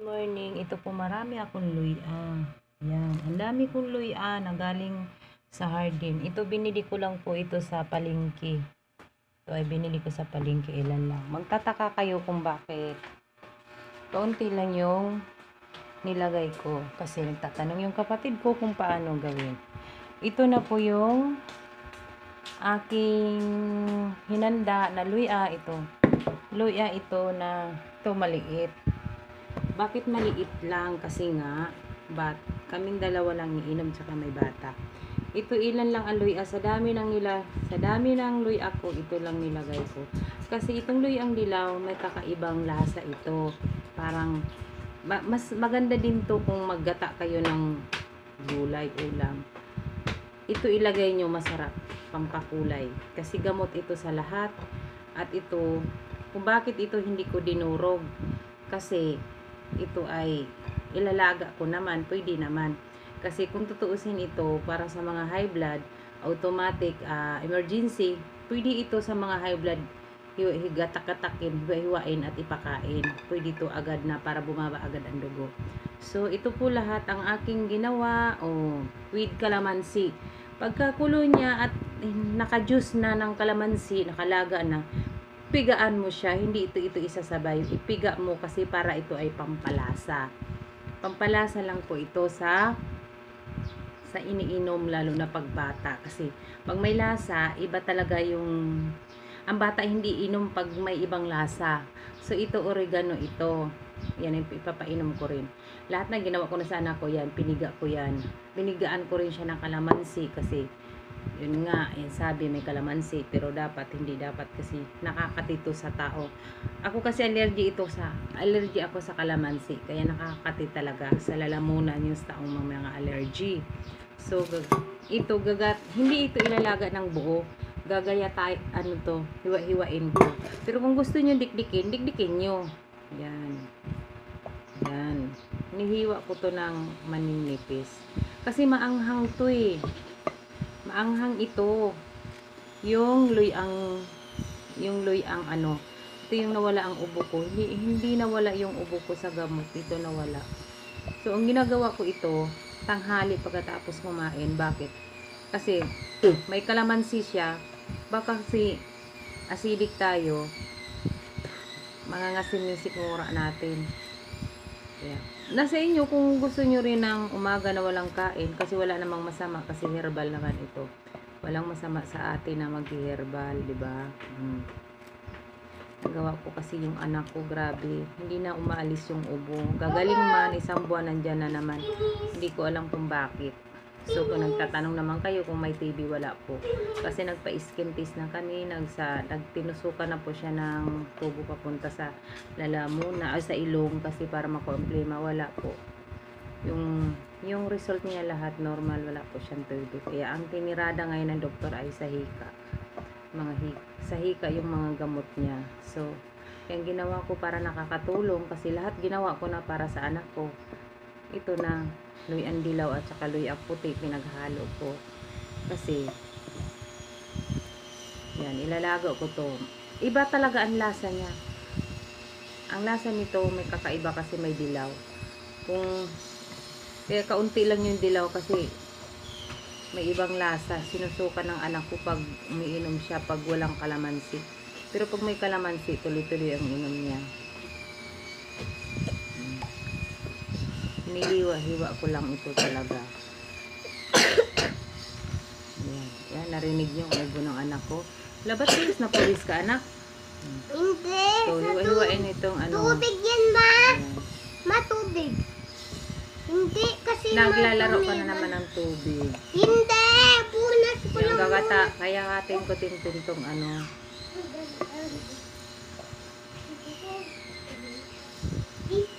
Morning, ito po marami akong luya. Yan, ang dami kong luya na galing sa hardin. Ito binili ko lang po ito sa palengke. Ito ay binili ko sa palengke, ilan lang. Magtataka kayo kung bakit. Kaunti lang yung nilagay ko. Kasi nagtatanong yung kapatid ko kung paano gawin. Ito na po yung aking hinanda na luya ito. Luya ito na ito maliit. Bakit maliit lang? Kasi nga, kaming dalawa lang iinom tsaka may bata. Ito ilan lang ang luya. Sa dami ng luya ko, ito lang nilagay ko. Kasi itong luyang dilaw, may kakaibang lasa ito. Parang, mas maganda din to kung maggata kayo ng gulay, ulam. Ito ilagay nyo, masarap, pampakulay. Kasi gamot ito sa lahat. At ito, kung bakit ito hindi ko dinurog. Kasi, ito ay ilalaga ko naman, pwede naman. Kasi kung tutuusin ito para sa mga high blood, automatic, emergency, pwede ito sa mga high blood, higatak-katakin, hiwain at ipakain. Pwede ito agad na para bumaba agad ang dugo. So, ito po lahat ang aking ginawa, with kalamansi. Pagkakulo niya at naka-juice na ng kalamansi, nakalaga na, pigaan mo siya, hindi ito isasabay. Ipiga mo kasi para ito ay pampalasa. Pampalasa lang po ito sa iniinom, lalo na pagbata. Kasi pag may lasa, iba talaga ang bata hindi inom pag may ibang lasa. So ito oregano ito. Yan, ipapainom ko rin. Lahat na ginawa ko na sa anak ko yan, piniga ko yan. Pinigaan ko rin siya ng kalamansi kasi yun nga, yan sabi may kalamansi, pero hindi dapat kasi nakakatito sa tao. Ako kasi allergy ako sa kalamansi, kaya nakakati talaga sa lalamunan yung sa taong mga allergy. So hindi ito ilalaga ng buo, gagaya tayo, hiwa-hiwain ko. Pero kung gusto nyo dikdikin nyo. Yan, hinihiwa ko to ng maninipis kasi maanghang to maanghang ito. Yung luyang ito yung nawala ang ubo ko. Hindi nawala yung ubo ko sa gamot. Ito nawala. So, ang ginagawa ko ito, tanghali pagkatapos kumain. Bakit? Kasi, may kalamansi siya. Baka kasi acidic tayo, mangangasim yung sikmura natin. Yeah. Nasa inyo kung gusto nyo rin ng umaga na walang kain, kasi wala namang masama kasi herbal naman ito. Walang masama sa atin na mag-herbal, di ba? Nagawa ko kasi yung anak ko, grabe, hindi na umaalis yung ubo. Gagaling man, isang buwan nandyan na naman. Hindi ko alam kung bakit. So, kung nagtatanong naman kayo kung may TB, wala po. Kasi nagpa-skin test na kami, nagtinusukan na po siya ng tubo papunta sa lalamunan, sa ilong, kasi para makomplema, wala po. Yung result niya lahat normal, wala po siyang TB. Kaya ang tinirada ngayon ng doktor ay sa hika. Sa hika yung mga gamot niya. So, yung ginawa ko para nakakatulong, kasi lahat ginawa ko na para sa anak ko. Ito na, luyang dilaw at saka luyang puti, pinaghalo ko. Kasi, yan, ilalago ko to. Iba talaga ang lasa niya. Ang lasa nito, may kakaiba kasi may dilaw. Kaya kaunti lang yung dilaw kasi may ibang lasa. Sinusuka ng anak ko pag umiinom siya pag walang kalamansi. Pero pag may kalamansi, tuloy-tuloy ang inom niya. Hinihiwa-hiwa ko lang ito talaga. Yan, narinig niyo ang ubo ng anak ko. Labat please, napulis ka anak? Hindi. So, hiwa-hiwain itong Tubig yan, ma. Matubig. Hindi, kasi naglalaro ka na naman ng tubig. Hindi, punas ko Yung lang. gagata, kaya atin ko tintong Ito.